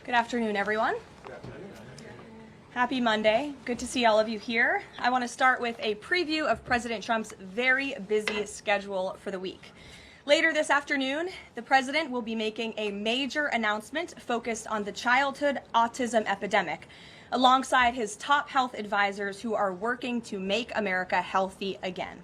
Good afternoon, everyone. Good afternoon. Happy Monday. Good to see all of you here. I want to start with a preview of President Trump's very busy schedule for the week. Later this afternoon, the president will be making a major announcement focused on the childhood autism epidemic, alongside his top health advisors who are working to make America healthy again.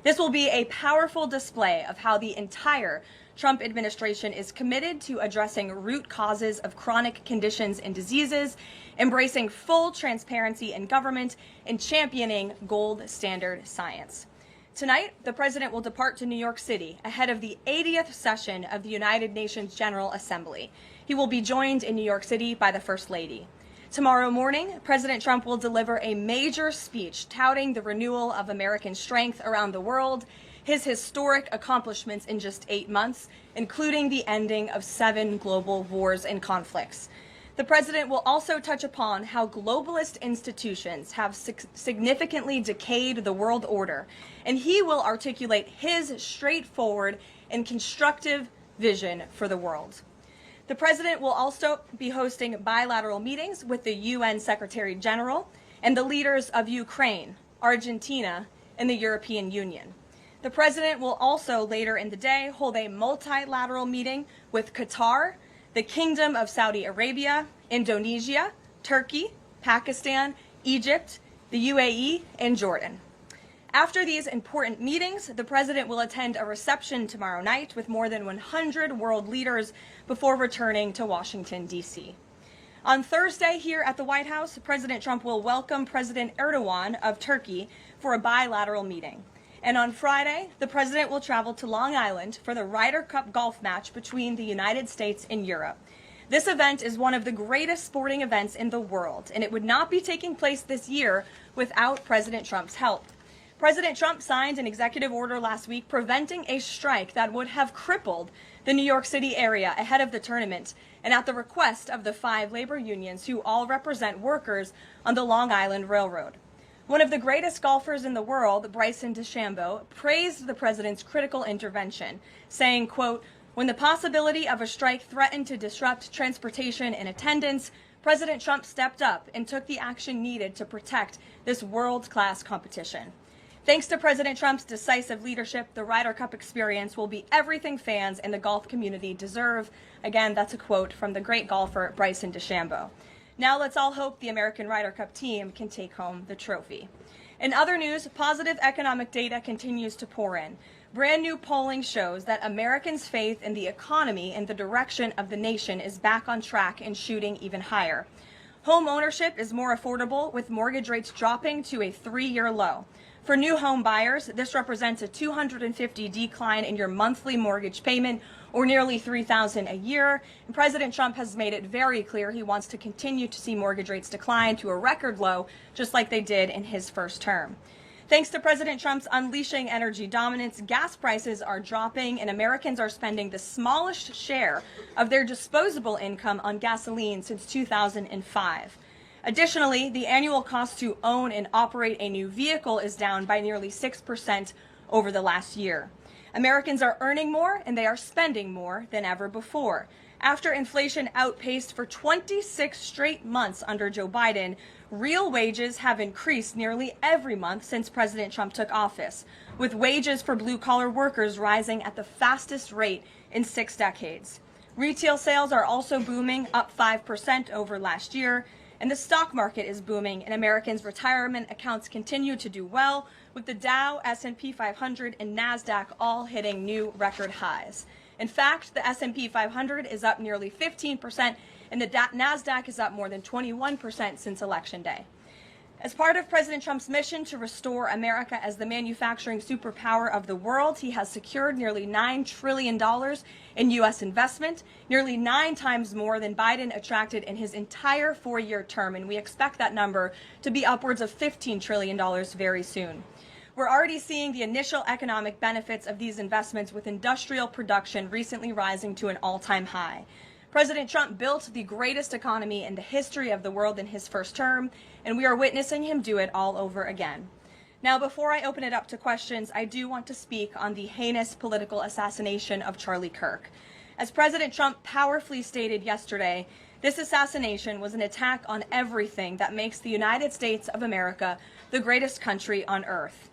This will be a powerful display of how the entire Trump administration is committed to addressing root causes of chronic conditions and diseases, embracing full transparency in government, and championing gold standard science. Tonight, the president will depart to New York City ahead of the 80th session of the United Nations General Assembly. He will be joined in New York City by the First Lady. Tomorrow morning, President Trump will deliver a major speech touting the renewal of American strength around the world, his historic accomplishments in just 8 months, including the ending of 7 global wars and conflicts. The president will also touch upon how globalist institutions have significantly decayed the world order, and he will articulate his straightforward and constructive vision for the world. The president will also be hosting bilateral meetings with the UN Secretary General and the leaders of Ukraine, Argentina, and the European Union. The president will also later in the day hold a multilateral meeting with Qatar, the Kingdom of Saudi Arabia, Indonesia, Turkey, Pakistan, Egypt, the UAE, and Jordan. After these important meetings, the president will attend a reception tomorrow night with more than 100 world leaders before returning to Washington, D.C. On Thursday here at the White House, President Trump will welcome President Erdogan of Turkey for a bilateral meeting. And on Friday, the president will travel to Long Island for the Ryder Cup golf match between the United States and Europe. This event is one of the greatest sporting events in the world, and it would not be taking place this year without President Trump's help. President Trump signed an executive order last week preventing a strike that would have crippled the New York City area ahead of the tournament, and at the request of the 5 labor unions who all represent workers on the Long Island Railroad. One of the greatest golfers in the world, Bryson DeChambeau, praised the president's critical intervention, saying, quote, "When the possibility of a strike threatened to disrupt transportation and attendance, President Trump stepped up and took the action needed to protect this world-class competition." Thanks to President Trump's decisive leadership, the Ryder Cup experience will be everything fans and the golf community deserve. Again, that's a quote from the great golfer Bryson DeChambeau. Now let's all hope the American Ryder Cup team can take home the trophy. In other news, positive economic data continues to pour in. Brand new polling shows that Americans' faith in the economy and the direction of the nation is back on track and shooting even higher. Home ownership is more affordable, with mortgage rates dropping to a 3-year low. For new home buyers, this represents a $250 decline in your monthly mortgage payment, or nearly $3,000 a year. And President Trump has made it very clear he wants to continue to see mortgage rates decline to a record low, just like they did in his first term. Thanks to President Trump's unleashing energy dominance, gas prices are dropping, and Americans are spending the smallest share of their disposable income on gasoline since 2005. Additionally, the annual cost to own and operate a new vehicle is down by nearly 6% over the last year. Americans are earning more and they are spending more than ever before. After inflation outpaced for 26 straight months under Joe Biden, real wages have increased nearly every month since President Trump took office, with wages for blue-collar workers rising at the fastest rate in 6 decades. Retail sales are also booming, up 5% over last year. And the stock market is booming, and Americans' retirement accounts continue to do well, with the Dow, S&P 500, and NASDAQ all hitting new record highs. In fact, the S&P 500 is up nearly 15%, and the NASDAQ is up more than 21% since Election Day. As part of President Trump's mission to restore America as the manufacturing superpower of the world, he has secured nearly $9 trillion in U.S. investment, nearly 9 times more than Biden attracted in his entire 4-year term, and we expect that number to be upwards of $15 trillion very soon. We're already seeing the initial economic benefits of these investments, with industrial production recently rising to an all-time high. President Trump built the greatest economy in the history of the world in his first term, and we are witnessing him do it all over again. Now, before I open it up to questions, I do want to speak on the heinous political assassination of Charlie Kirk. As President Trump powerfully stated yesterday, This assassination was an attack on everything that makes the United States of America the greatest country on earth.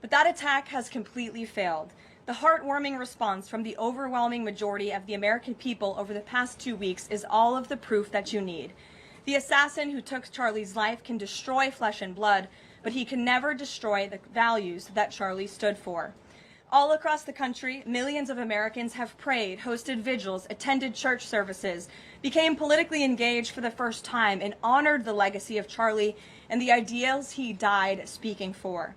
But that attack has completely failed. The heartwarming response from the overwhelming majority of the American people over the past 2 weeks is all of the proof that you need. The assassin who took Charlie's life can destroy flesh and blood, but he can never destroy the values that Charlie stood for. All across the country, millions of Americans have prayed, hosted vigils, attended church services, became politically engaged for the first time, and honored the legacy of Charlie and the ideals he died speaking for.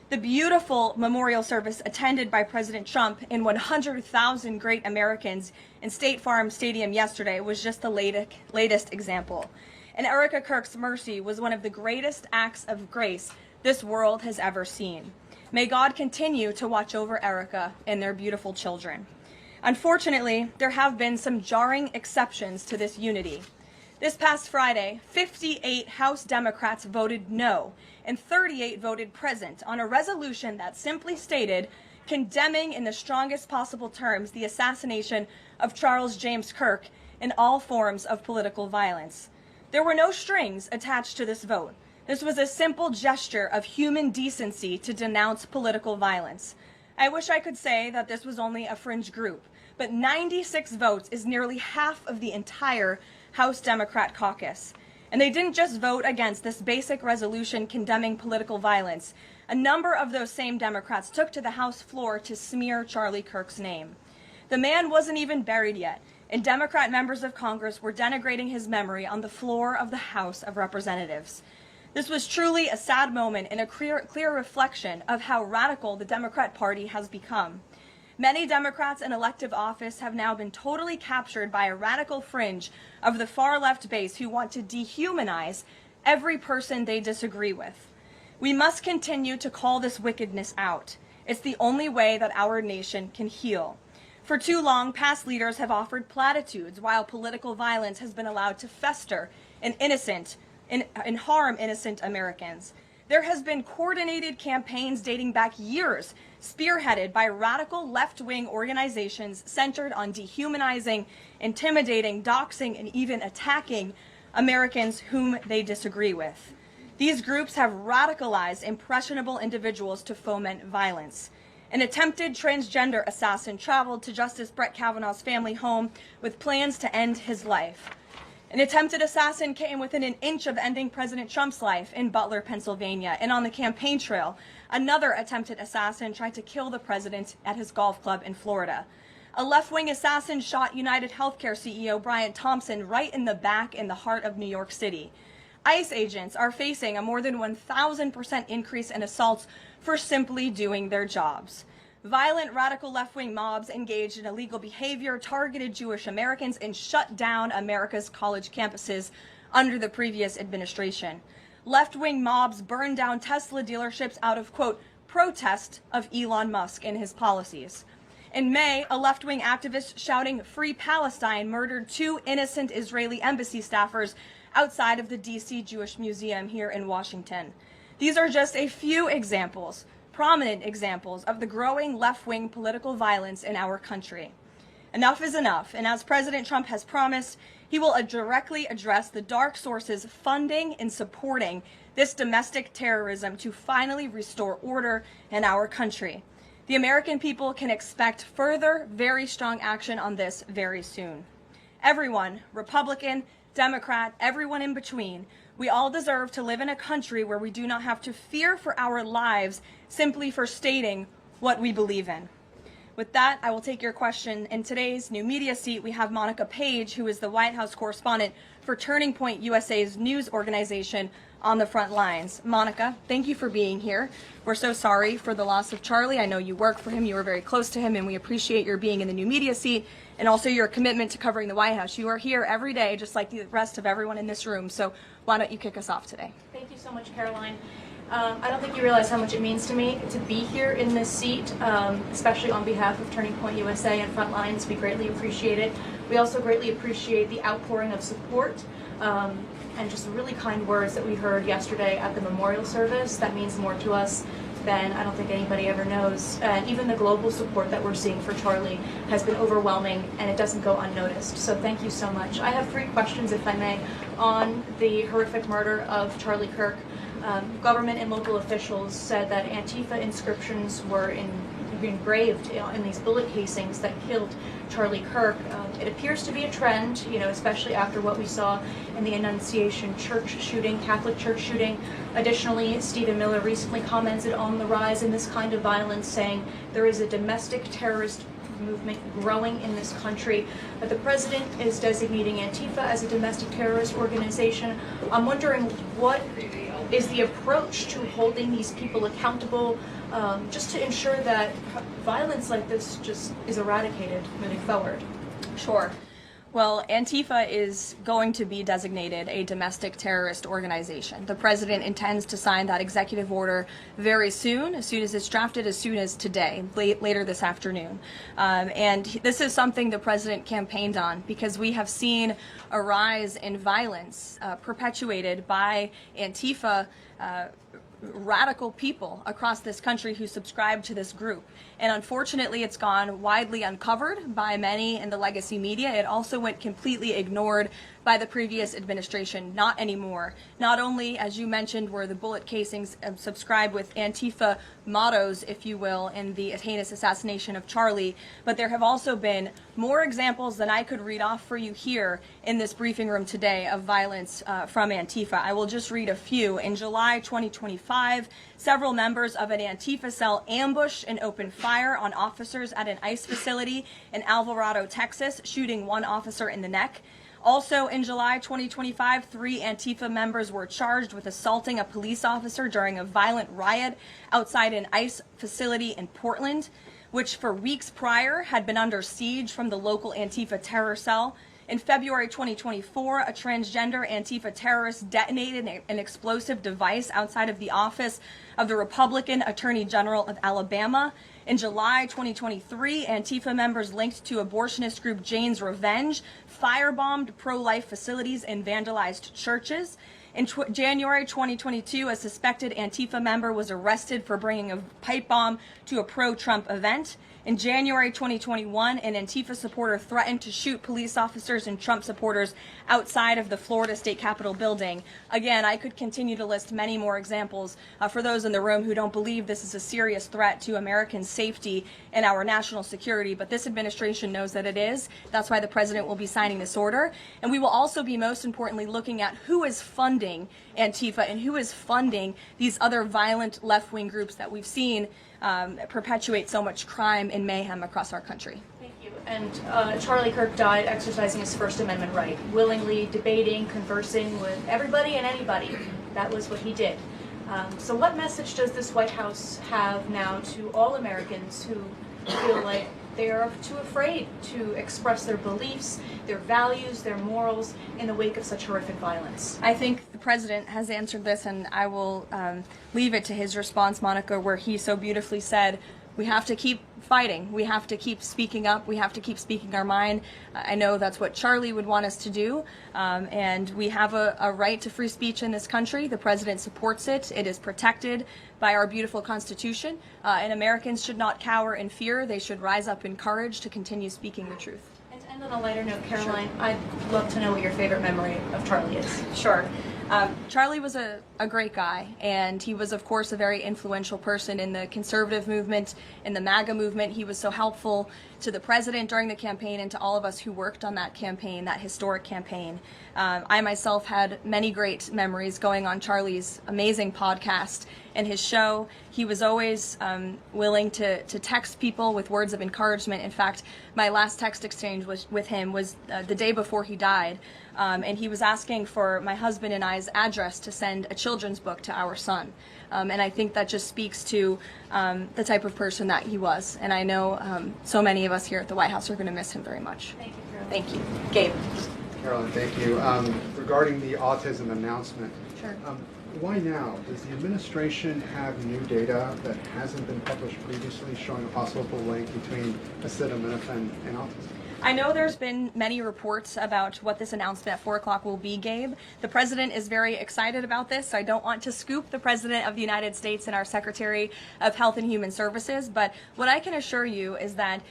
The beautiful memorial service attended by President Trump and 100,000 great Americans in State Farm Stadium yesterday was just the latest example. And Erica Kirk's mercy was one of the greatest acts of grace this world has ever seen. May God continue to watch over Erica and their beautiful children. Unfortunately, there have been some jarring exceptions to this unity. This past Friday, 58 House Democrats voted no, and 38 voted present on a resolution that simply stated, condemning in the strongest possible terms the assassination of Charles James Kirk and all forms of political violence. There were no strings attached to this vote. This was a simple gesture of human decency to denounce political violence. I wish I could say that this was only a fringe group, but 96 votes is nearly half of the entire House Democrat caucus. And they didn't just vote against this basic resolution condemning political violence. A number of those same Democrats took to the House floor to smear Charlie Kirk's name. The man wasn't even buried yet, and Democrat members of Congress were denigrating his memory on the floor of the House of Representatives. This was truly a sad moment and a clear reflection of how radical the Democrat Party has become. Many Democrats in elective office have now been totally captured by a radical fringe of the far-left base who want to dehumanize every person they disagree with. We must continue to call this wickedness out. It's the only way that our nation can heal. For too long, past leaders have offered platitudes while political violence has been allowed to fester and harm innocent Americans. There has been coordinated campaigns dating back years, spearheaded by radical left-wing organizations centered on dehumanizing, intimidating, doxing, and even attacking Americans whom they disagree with. These groups have radicalized impressionable individuals to foment violence. An attempted transgender assassin traveled to Justice Brett Kavanaugh's family home with plans to end his life. An attempted assassin came within an inch of ending President Trump's life in Butler, Pennsylvania, and on the campaign trail, another attempted assassin tried to kill the president at his golf club in Florida. A left-wing assassin shot United Healthcare CEO Brian Thompson right in the back in the heart of New York City. ICE agents are facing a more than 1,000% increase in assaults for simply doing their jobs. Violent radical left-wing mobs engaged in illegal behavior, targeted Jewish Americans, and shut down America's college campuses under the previous administration. Left-wing mobs burned down Tesla dealerships out of, quote, protest of Elon Musk and his policies. In May, a left-wing activist shouting "Free Palestine" murdered 2 innocent Israeli embassy staffers outside of the D.C. Jewish Museum here in Washington. These are just a few examples, prominent examples of the growing left-wing political violence in our country. Enough is enough, and as President Trump has promised, he will directly address the dark sources funding and supporting this domestic terrorism to finally restore order in our country. The American people can expect further, very strong action on this very soon. Everyone, Republican, Democrat, everyone in between, we all deserve to live in a country where we do not have to fear for our lives simply for stating what we believe in. With that, I will take your question. In today's new media seat, we have Monica Page, who is the White House correspondent for Turning Point USA's news organization on the front lines. Monica, thank you for being here. We're so sorry for the loss of Charlie. I know you work for him, you were very close to him, and we appreciate your being in the new media seat and also your commitment to covering the White House. You are here every day, just like the rest of everyone in this room. So why don't you kick us off today? Thank you so much, Caroline. I don't think you realize how much it means to me to be here in this seat, especially on behalf of Turning Point USA and Frontlines. We greatly appreciate it. We also greatly appreciate the outpouring of support and just the really kind words that we heard yesterday at the memorial service. That means more to us then I don't think anybody ever knows. And even the global support that we're seeing for Charlie has been overwhelming, and it doesn't go unnoticed. So thank you so much. I have 3 questions, if I may, on the horrific murder of Charlie Kirk. Government and local officials said that Antifa inscriptions were engraved in these bullet casings that killed Charlie Kirk. It appears to be a trend, especially after what we saw in the Annunciation Church shooting, Catholic Church shooting. Additionally, Stephen Miller recently commented on the rise in this kind of violence, saying there is a domestic terrorist movement growing in this country. But the president is designating Antifa as a domestic terrorist organization. I'm wondering, what is the approach to holding these people accountable, just to ensure that violence like this just is eradicated moving forward? Sure. Well, Antifa is going to be designated a domestic terrorist organization. The president intends to sign that executive order very soon, as soon as it's drafted, as soon as today, later this afternoon. And this is something the president campaigned on, because we have seen a rise in violence perpetuated by Antifa radical people across this country who subscribe to this group. And unfortunately, it's gone widely uncovered by many in the legacy media. It also went completely ignored by the previous administration. Not anymore. Not only, as you mentioned, were the bullet casings subscribed with Antifa mottos, if you will, in the heinous assassination of Charlie, but there have also been more examples than I could read off for you here in this briefing room today of violence from Antifa. I will just read a few. In July 2025, several members of an Antifa cell ambushed and opened fire on officers at an ICE facility in Alvarado, Texas, shooting one officer in the neck. Also in July 2025, 3 Antifa members were charged with assaulting a police officer during a violent riot outside an ICE facility in Portland, which for weeks prior had been under siege from the local Antifa terror cell. In February 2024, a transgender Antifa terrorist detonated an explosive device outside of the office of the Republican Attorney General of Alabama. In July 2023, Antifa members linked to abortionist group Jane's Revenge firebombed pro-life facilities and vandalized churches. In January 2022, a suspected Antifa member was arrested for bringing a pipe bomb to a pro-Trump event. In January 2021, an Antifa supporter threatened to shoot police officers and Trump supporters outside of the Florida State Capitol building. Again, I could continue to list many more examples for those in the room who don't believe this is a serious threat to American safety and our national security, but this administration knows that it is. That's why the president will be signing this order. And we will also be, most importantly, looking at who is funding Antifa and who is funding these other violent left-wing groups that we've seen perpetuate so much crime and mayhem across our country. Thank you. And Charlie Kirk died exercising his First Amendment right, willingly debating, conversing with everybody and anybody. That was what he did. So what message does this White House have now to all Americans who feel like they are too afraid to express their beliefs, their values, their morals in the wake of such horrific violence? I think the president has answered this, and I will leave it to his response, Monica, where he so beautifully said, we have to keep fighting. We have to keep speaking up. We have to keep speaking our mind. I know that's what Charlie would want us to do, and we have a right to free speech in this country. The president supports it. It is protected by our beautiful Constitution, and Americans should not cower in fear. They should rise up in courage to continue speaking the truth. And to end on a lighter note, Karoline, I'd love to know what your favorite memory of Charlie is. Sure. Charlie was a great guy, and he was, of course, a very influential person in the conservative movement, in the MAGA movement. He was so helpful to the president during the campaign and to all of us who worked on that campaign, that historic campaign. I myself had many great memories going on Charlie's amazing podcast and his show. He was always willing to text people with words of encouragement. In fact, my last text exchange with him was the day before he died. And he was asking for my husband and I's address to send a children's book to our son. And I think that just speaks to the type of person that he was. And I know so many of us here at the White House are going to miss him very much. Thank you, Karoline. Thank you. Gabe. Caroline, thank you. Regarding the autism announcement, Sure. Why now? Does the administration have new data that hasn't been published previously showing a possible link between acetaminophen and autism? I know there's been many reports about what this announcement at 4 o'clock will be, Gabe. The president is very excited about this, so I don't want to scoop the president of the United States and our Secretary of Health and Human Services, but what I can assure you is that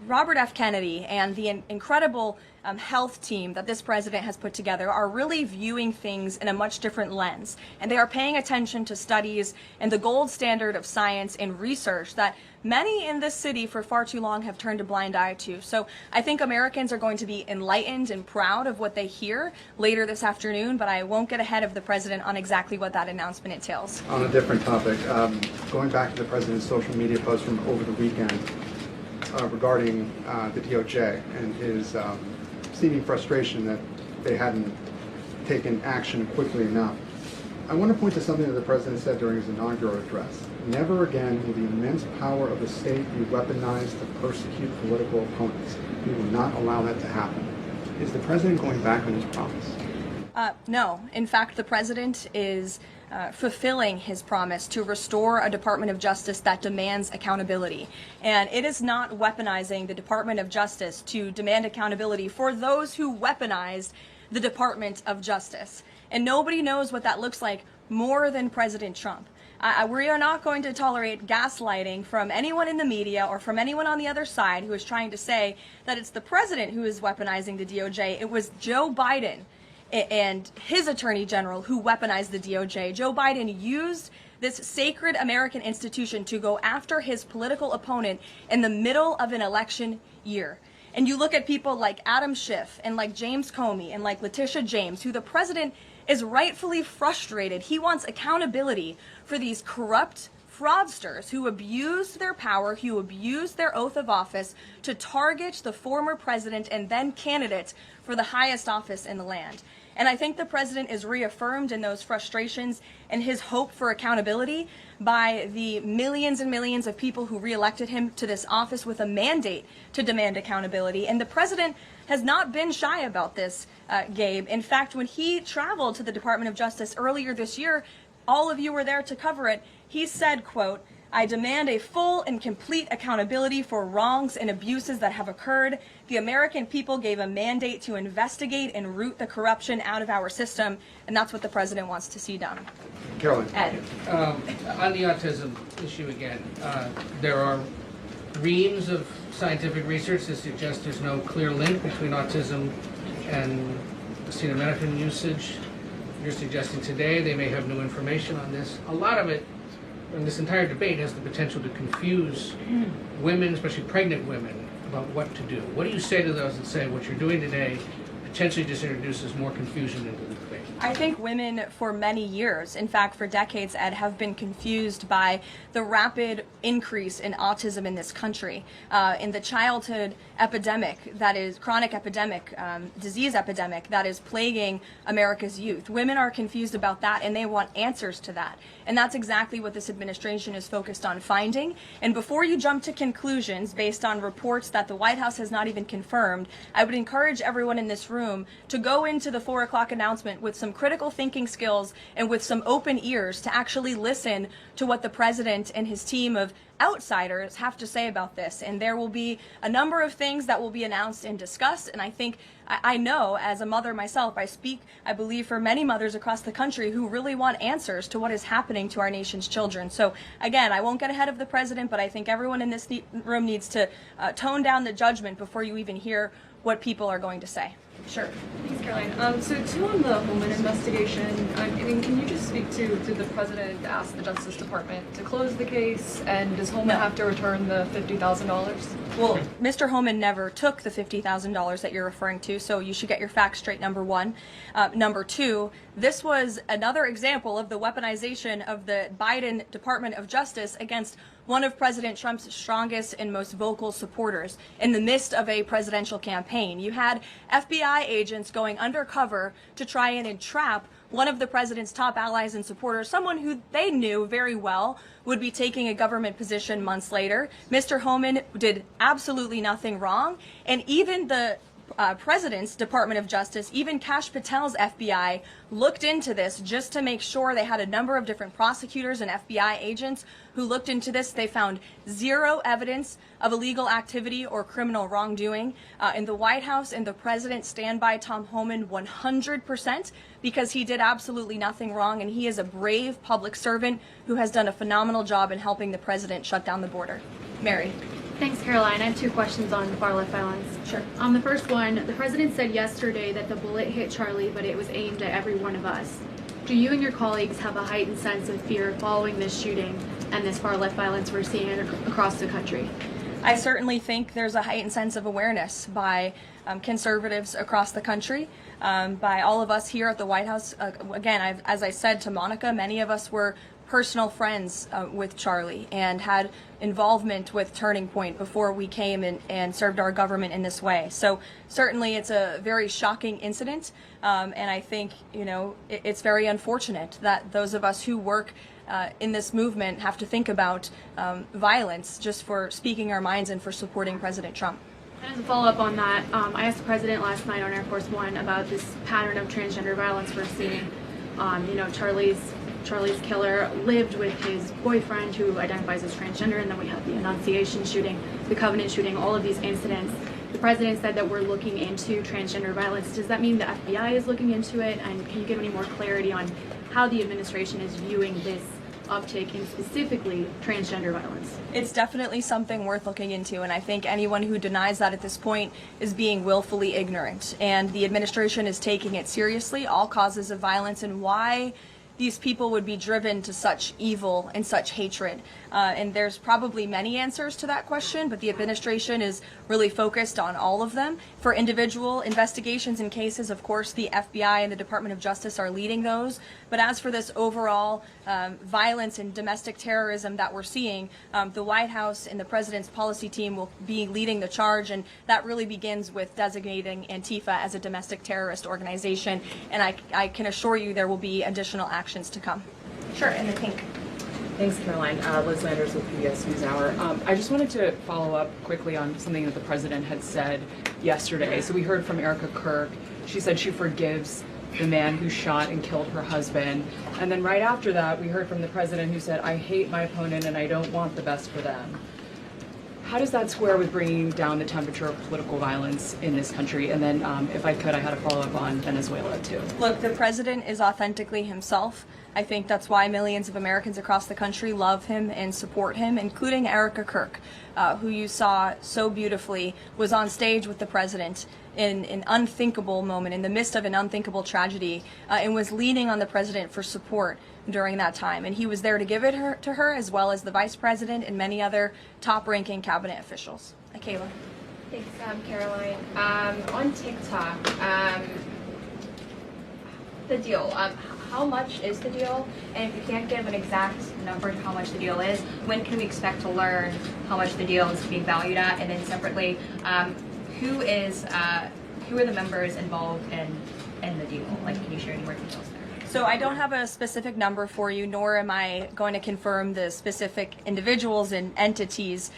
Robert F. Kennedy and the incredible health team that this president has put together are really viewing things in a much different lens. And they are paying attention to studies and the gold standard of science and research that many in this city for far too long have turned a blind eye to. So I think Americans are going to be enlightened and proud of what they hear later this afternoon, but I won't get ahead of the president on exactly what that announcement entails. On a different topic, going back to the president's social media post from over the weekend regarding the DOJ and his seeming frustration that they hadn't taken action quickly enough. I want to point to something that the president said during his inaugural address. Never again will the immense power of the state be weaponized to persecute political opponents. We will not allow that to happen. Is the president going back on his promise? No. In fact, the president is fulfilling his promise to restore a Department of Justice that demands accountability. And it is not weaponizing the Department of Justice to demand accountability for those who weaponized the Department of Justice. And nobody knows what that looks like more than President Trump. We are not going to tolerate gaslighting from anyone in the media or from anyone on the other side who is trying to say that it's the president who is weaponizing the DOJ. It was Joe Biden and his attorney general who weaponized the DOJ. Joe Biden used this sacred American institution to go after his political opponent in the middle of an election year. And you look at people like Adam Schiff and like James Comey and like Letitia James, who the president is rightfully frustrated. He wants accountability for these corrupt fraudsters who abused their power, who abused their oath of office to target the former president and then candidate for the highest office in the land. And I think the president is reaffirmed in those frustrations and his hope for accountability by the millions and millions of people who reelected him to this office with a mandate to demand accountability. And the president has not been shy about this, Gabe. In fact, when he traveled to the Department of Justice earlier this year, all of you were there to cover it. He said, quote, "I demand a full and complete accountability for wrongs and abuses that have occurred. The American people gave a mandate to investigate and root the corruption out of our system," and that's what the president wants to see done. Karoline. Ed. On the autism issue again, there are reams of scientific research that suggests there's no clear link between autism and acetaminophen usage. You're suggesting today they may have new information on this. A lot of it, and this entire debate, has the potential to confuse women, especially pregnant women, about what to do. What do you say to those that say what you're doing today potentially just introduces more confusion into the debate? I think women for many years, in fact for decades, Ed, have been confused by the rapid increase in autism in this country, in the childhood epidemic, that is chronic epidemic, disease epidemic that is plaguing America's youth. Women are confused about that and they want answers to that. And that's exactly what this administration is focused on finding. And before you jump to conclusions based on reports that the White House has not even confirmed, I would encourage everyone in this room to go into the 4 o'clock announcement with some critical thinking skills and with some open ears to actually listen to what the president and his team of outsiders have to say about this. And there will be a number of things that will be announced and discussed. And I think, I know as a mother myself, I speak, I believe, for many mothers across the country who really want answers to what is happening to our nation's children. So again, I won't get ahead of the president, but I think everyone in this room needs to tone down the judgment before you even hear what people are going to say. Sure. Thanks, Caroline. So too, on the Holman investigation, I mean, can you just speak to the president ask the Justice Department to close the case, and does Holman have to return the $50,000? Well, Mr. Holman never took the $50,000 that you're referring to, so you should get your facts straight, number one. Number two, this was another example of the weaponization of the Biden Department of Justice against one of President Trump's strongest and most vocal supporters in the midst of a presidential campaign. You had FBI agents going undercover to try and entrap one of the president's top allies and supporters, someone who they knew very well would be taking a government position months later. Mr. Holman did absolutely nothing wrong, and even the president's Department of Justice, even Kash Patel's FBI, looked into this just to make sure. They had a number of different prosecutors and FBI agents who looked into this. They found zero evidence of illegal activity or criminal wrongdoing. In the White House and the president stand by Tom Homan 100% because he did absolutely nothing wrong, and he is a brave public servant who has done a phenomenal job in helping the president shut down the border. Mary. Thanks, Caroline. I have two questions on far-left violence. Sure. The first one, the president said yesterday that the bullet hit Charlie, but it was aimed at every one of us. Do you and your colleagues have a heightened sense of fear following this shooting and this far-left violence we're seeing across the country? I certainly think there's a heightened sense of awareness by conservatives across the country, by all of us here at the White House. Again, as I said to Monica, many of us were personal friends with Charlie and had involvement with Turning Point before we came and served our government in this way. So certainly it's a very shocking incident, and I think, it's very unfortunate that those of us who work in this movement have to think about violence just for speaking our minds and for supporting President Trump. And as a follow-up on that, I asked the president last night on Air Force One about this pattern of transgender violence we're seeing. Charlie's killer lived with his boyfriend who identifies as transgender, and then we have the Annunciation shooting, the Covenant shooting, all of these incidents. The president said that we're looking into transgender violence. Does that mean the FBI is looking into it? And can you give any more clarity on how the administration is viewing this uptick in specifically transgender violence? It's definitely something worth looking into, and I think anyone who denies that at this point is being willfully ignorant. And the administration is taking it seriously, all causes of violence, and why these people would be driven to such evil and such hatred. And there's probably many answers to that question, but the administration is really focused on all of them. For individual investigations and cases, of course, the FBI and the Department of Justice are leading those. But as for this overall violence and domestic terrorism that we're seeing, the White House and the president's policy team will be leading the charge, and that really begins with designating Antifa as a domestic terrorist organization. And I can assure you there will be additional actions to come. Sure, in the pink. Thanks, Caroline. Liz Landers with PBS NewsHour. I just wanted to follow up quickly on something that the president had said yesterday. So we heard from Erica Kirk. She said she forgives the man who shot and killed her husband. And then right after that, we heard from the president who said, I hate my opponent and I don't want the best for them. How does that square with bringing down the temperature of political violence in this country? And then, if I could, I had a follow-up on Venezuela, too. Look, the president is authentically himself. I think that's why millions of Americans across the country love him and support him, including Erica Kirk, who you saw so beautifully was on stage with the president in an unthinkable moment, in the midst of an unthinkable tragedy, and was leaning on the president for support during that time. And he was there to give it to her, as well as the vice president and many other top-ranking cabinet officials. Kayla. Thanks, Caroline. On TikTok, the deal. How much is the deal? And if you can't give an exact number to how much the deal is, when can we expect to learn how much the deal is being valued at? And then separately, who are the members involved in the deal? Like, can you share any more details there? So I don't have a specific number for you, nor am I going to confirm the specific individuals and entities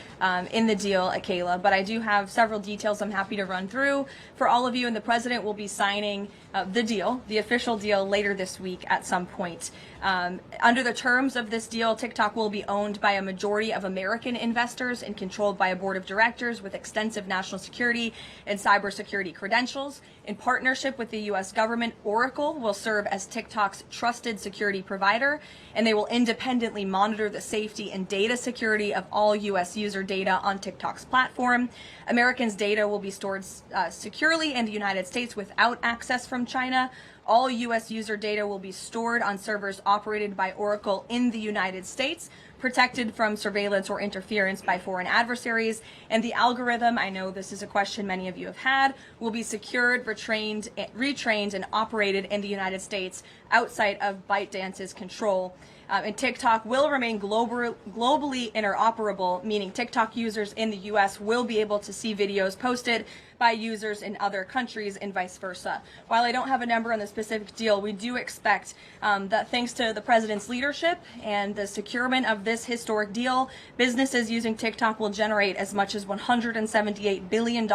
in the deal, Kayla, but I do have several details I'm happy to run through for all of you, and the president will be signing the deal, the official deal, later this week at some point. Under the terms of this deal, TikTok will be owned by a majority of American investors and controlled by a board of directors with extensive national security and cybersecurity credentials. In partnership with the U.S. government, Oracle will serve as TikTok's trusted security provider, and they will independently monitor the safety and data security of all U.S. user data on TikTok's platform. Americans' data will be stored securely in the United States without access from China. All U.S. user data will be stored on servers operated by Oracle in the United States, protected from surveillance or interference by foreign adversaries. And the algorithm, I know this is a question many of you have had, will be secured, retrained, and operated in the United States outside of ByteDance's control. And TikTok will remain globally interoperable, meaning TikTok users in the U.S. will be able to see videos posted by users in other countries and vice versa. While I don't have a number on the specific deal, we do expect that thanks to the president's leadership and the securement of this historic deal, businesses using TikTok will generate as much as $178 billion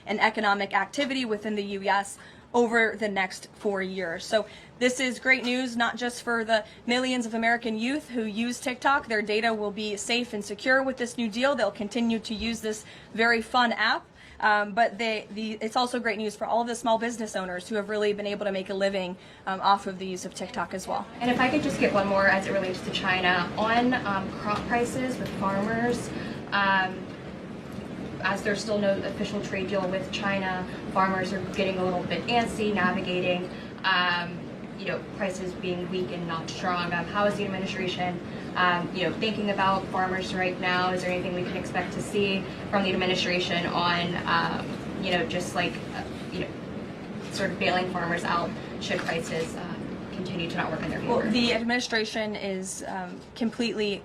in economic activity within the U.S. over the next 4 years. So this is great news, not just for the millions of American youth who use TikTok. Their data will be safe and secure with this new deal. They'll continue to use this very fun app. But it's also great news for all of the small business owners who have really been able to make a living off of the use of TikTok as well. And if I could just get one more as it relates to China, on crop prices with farmers, as there's still no official trade deal with China, farmers are getting a little bit antsy navigating, prices being weak and not strong. How is the administration, thinking about farmers right now? Is there anything we can expect to see from the administration on, sort of bailing farmers out should prices continue to not work in their favor? Well, the administration is completely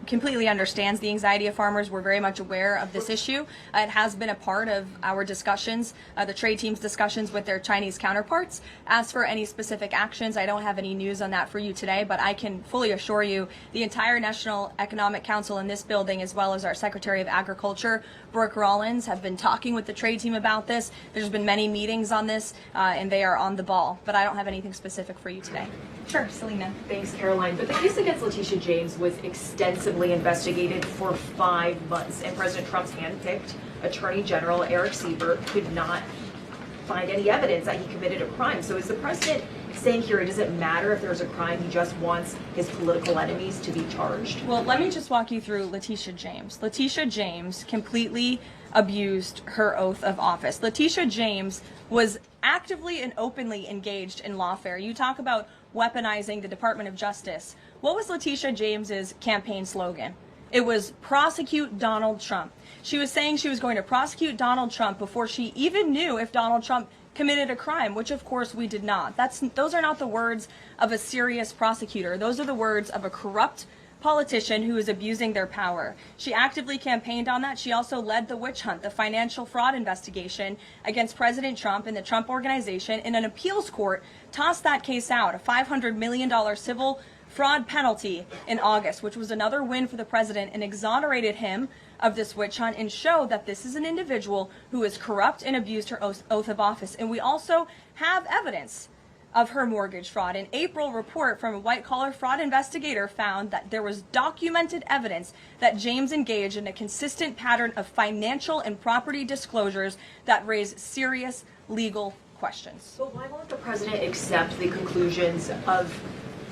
understands the anxiety of farmers. We're very much aware of this issue. It has been a part of our discussions, the trade team's discussions with their Chinese counterparts. As for any specific actions, I don't have any news on that for you today, but I can fully assure you the entire National Economic Council in this building, as well as our Secretary of Agriculture, Brooke Rollins, have been talking with the trade team about this. There's been many meetings on this, and they are on the ball, but I don't have anything specific for you today. Sure, Selena. Thanks, Caroline. But the case against Letitia James was extensively investigated for 5 months, and President Trump's handpicked Attorney General Eric Siebert could not find any evidence that he committed a crime. So is the president saying here it doesn't matter if there's a crime, he just wants his political enemies to be charged? Well, let me just walk you through Letitia James. Letitia James completely abused her oath of office. Letitia James was actively and openly engaged in lawfare. You talk about weaponizing the Department of Justice. What was Letitia James's campaign slogan? It was prosecute Donald Trump. She was saying she was going to prosecute Donald Trump before she even knew if Donald Trump committed a crime, which of course we did not. Those are not the words of a serious prosecutor. Those are the words of a corrupt politician who is abusing their power. She actively campaigned on that. She also led the witch hunt, the financial fraud investigation against President Trump and the Trump Organization, and an appeals court tossed that case out, a $500 million civil fraud penalty in August, which was another win for the president, and exonerated him of this witch hunt and showed that this is an individual who is corrupt and abused her oath of office. And we also have evidence of her mortgage fraud. An April report from a white-collar fraud investigator found that there was documented evidence that James engaged in a consistent pattern of financial and property disclosures that raise serious legal questions. But why won't the president accept the conclusions of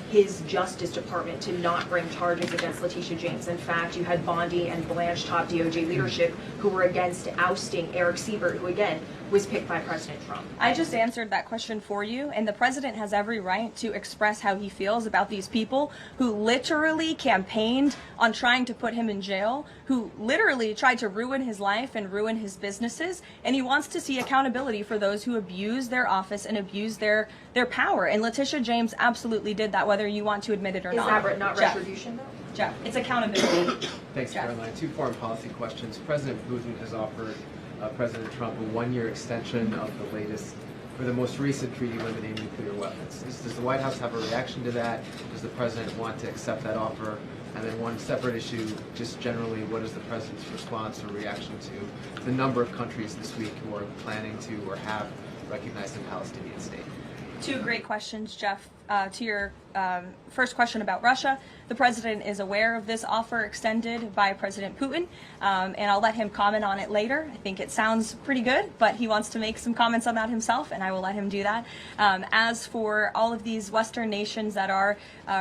his Justice Department to not bring charges against Letitia James? In fact, you had Bondi and Blanche top DOJ leadership who were against ousting Eric Siebert, who again was picked by President Trump. I just answered that question for you, and the president has every right to express how he feels about these people who literally campaigned on trying to put him in jail, who literally tried to ruin his life and ruin his businesses, and he wants to see accountability for those who abuse their office and abuse their power. And Letitia James absolutely did that, whether you want to admit it or not. Is that not retribution, though? Jeff, it's accountability. Thanks, Jeff. Caroline. 2 foreign policy questions. President Putin has offered President Trump a 1-year extension of the most recent treaty limiting nuclear weapons. Does the White House have a reaction to that? Does the president want to accept that offer? And then one separate issue, just generally, what is the president's response or reaction to the number of countries this week who are planning to or have recognized the Palestinian state? 2 great questions, Jeff. To your first question about Russia, the president is aware of this offer extended by President Putin, and I'll let him comment on it later. I think it sounds pretty good, but he wants to make some comments on that himself, and I will let him do that. As for all of these Western nations that are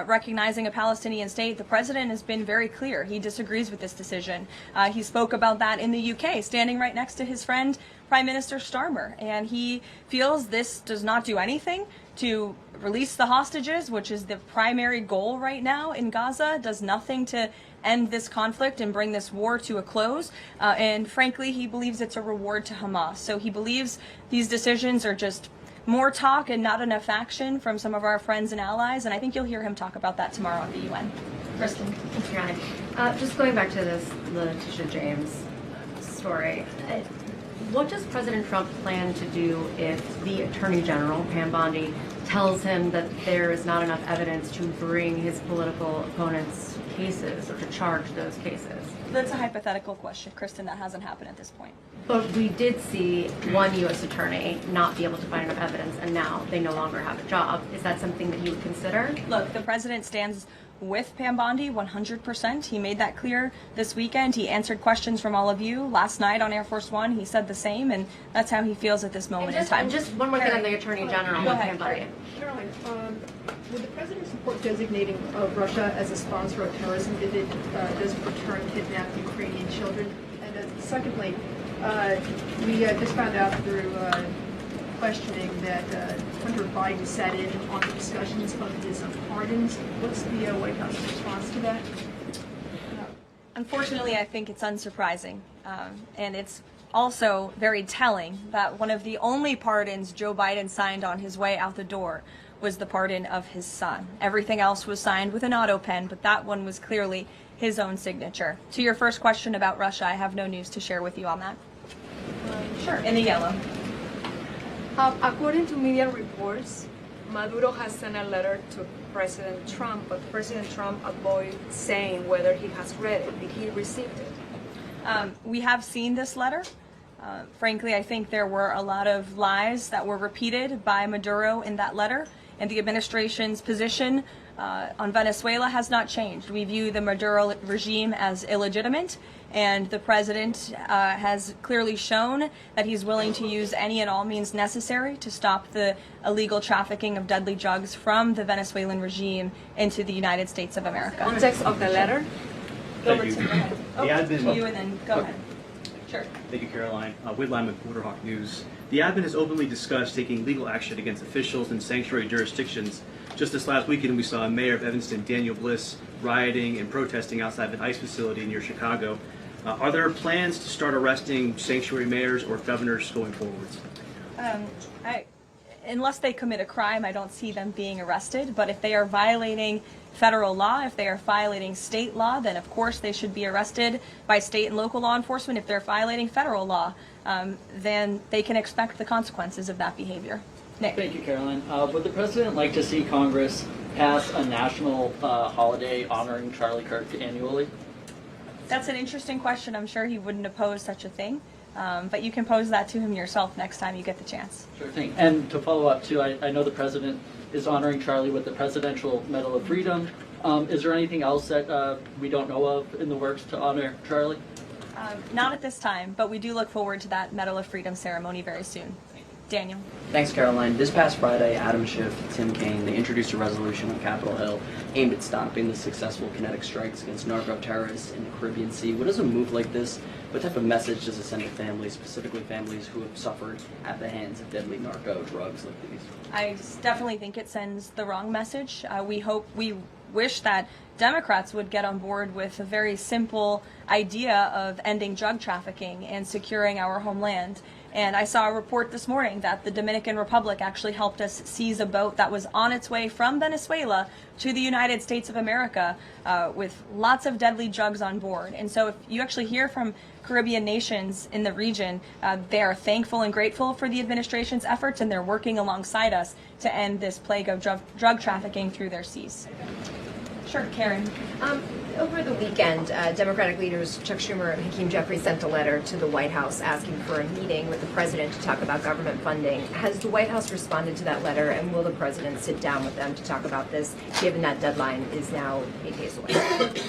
recognizing a Palestinian state, the president has been very clear. He disagrees with this decision. He spoke about that in the UK, standing right next to his friend, Prime Minister Starmer, and he feels this does not do anything to release the hostages, which is the primary goal right now in Gaza, does nothing to end this conflict and bring this war to a close. And frankly, he believes it's a reward to Hamas. So he believes these decisions are just more talk and not enough action from some of our friends and allies. And I think you'll hear him talk about that tomorrow at the UN. Kristen. Thanks, Caroline. Just going back to this Letitia James story, what does President Trump plan to do if the Attorney General, Pam Bondi, tells him that there is not enough evidence to bring his political opponents' cases or to charge those cases? That's a hypothetical question, Kristen. That hasn't happened at this point. But we did see one U.S. attorney not be able to find enough evidence, and now they no longer have a job. Is that something that you would consider? Look, the president stands with Pam Bondi 100%. He made that clear this weekend. He answered questions from all of you last night on Air Force One. He said the same, and that's how he feels at this moment in time. And just one more thing on the Attorney General with Pam Bondi. Caroline, would the president support designating Russia as a sponsor of terrorism if it does return kidnapped Ukrainian children? And secondly, we just found out through questioning that Hunter Biden sat in on the discussions of his pardons. What's the White House response to that? Unfortunately, I think it's unsurprising, and it's also very telling that one of the only pardons Joe Biden signed on his way out the door was the pardon of his son. Everything else was signed with an auto pen, but that one was clearly his own signature. To your first question about Russia, I have no news to share with you on that. Sure, in the yellow. According to media reports, Maduro has sent a letter to President Trump, but President Trump avoided saying whether he has read it. Did he receive it? We have seen this letter. Frankly, I think there were a lot of lies that were repeated by Maduro in that letter, and the administration's position on Venezuela has not changed. We view the Maduro regime as illegitimate, and the president has clearly shown that he's willing to use any and all means necessary to stop the illegal trafficking of deadly drugs from the Venezuelan regime into the United States of America. Context of the letter? Gilbert, go ahead. The admin. To you and then go ahead. Sure. Thank you, Caroline. Whitline with Borderhawk News. The admin has openly discussed taking legal action against officials in sanctuary jurisdictions. Just this last weekend, we saw Mayor of Evanston, Daniel Bliss, rioting and protesting outside an ICE facility near Chicago. Are there plans to start arresting sanctuary mayors or governors going forwards? Unless they commit a crime, I don't see them being arrested. But if they are violating federal law, if they are violating state law, then of course they should be arrested by state and local law enforcement. If they're violating federal law, then they can expect the consequences of that behavior. Nick. Thank you, Caroline. Would the president like to see Congress pass a national holiday honoring Charlie Kirk annually? That's an interesting question. I'm sure he wouldn't oppose such a thing. But you can pose that to him yourself next time you get the chance. Sure thing. And to follow up, too, I know the president is honoring Charlie with the Presidential Medal of Freedom. Is there anything else that we don't know of in the works to honor Charlie? Not at this time, but we do look forward to that Medal of Freedom ceremony very soon. Daniel. Thanks, Caroline. This past Friday, Adam Schiff, Tim Kaine, they introduced a resolution on Capitol Hill aimed at stopping the successful kinetic strikes against narco-terrorists in the Caribbean Sea. What does a move like this, what type of message does it send to families, specifically families who have suffered at the hands of deadly narco drugs like these? I definitely think it sends the wrong message. We wish that Democrats would get on board with a very simple idea of ending drug trafficking and securing our homeland. And I saw a report this morning that the Dominican Republic actually helped us seize a boat that was on its way from Venezuela to the United States of America with lots of deadly drugs on board. And so if you actually hear from Caribbean nations in the region, they are thankful and grateful for the administration's efforts, and they're working alongside us to end this plague of drug trafficking through their seas. Sure, Karen. Over the weekend, Democratic leaders Chuck Schumer and Hakeem Jeffries sent a letter to the White House asking for a meeting with the president to talk about government funding. Has the White House responded to that letter, and will the president sit down with them to talk about this, given that deadline is now 8 days away?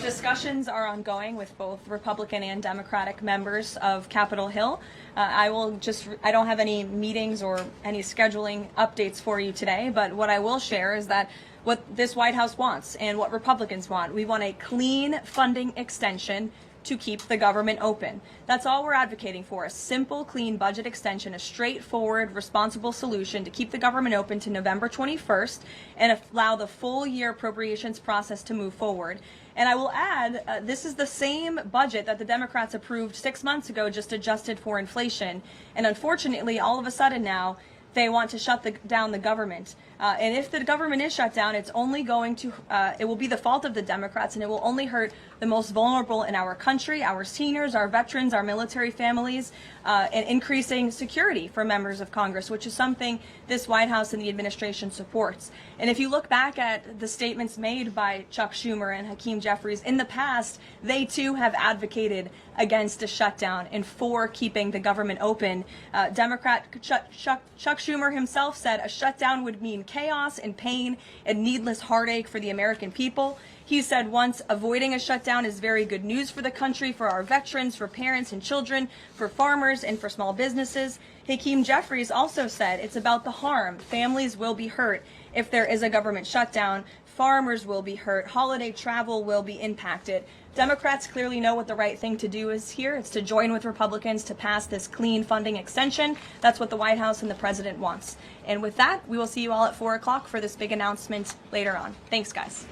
Discussions are ongoing with both Republican and Democratic members of Capitol Hill. I don't have any meetings or any scheduling updates for you today, but what I will share is that what this White House wants and what Republicans want. We want a clean funding extension to keep the government open. That's all we're advocating for, a simple, clean budget extension, a straightforward, responsible solution to keep the government open to November 21st and allow the full year appropriations process to move forward. And I will add, this is the same budget that the Democrats approved 6 months ago, just adjusted for inflation. And unfortunately, all of a sudden now, they want to shut down the government. And if the government is shut down, it's only going to, it will be the fault of the Democrats, and it will only hurt the most vulnerable in our country, our seniors, our veterans, our military families, and increasing security for members of Congress, which is something this White House and the administration supports. And if you look back at the statements made by Chuck Schumer and Hakeem Jeffries in the past, they too have advocated against a shutdown and for keeping the government open. Democrat Chuck Schumer himself said a shutdown would mean chaos and pain and needless heartache for the American people. He said once, avoiding a shutdown is very good news for the country, for our veterans, for parents and children, for farmers, and for small businesses. Hakeem Jeffries also said it's about the harm. Families will be hurt if there is a government shutdown. Farmers will be hurt. Holiday travel will be impacted. Democrats clearly know what the right thing to do is here. It's to join with Republicans to pass this clean funding extension. That's what the White House and the president wants. And with that, we will see you all at 4 o'clock for this big announcement later on. Thanks, guys.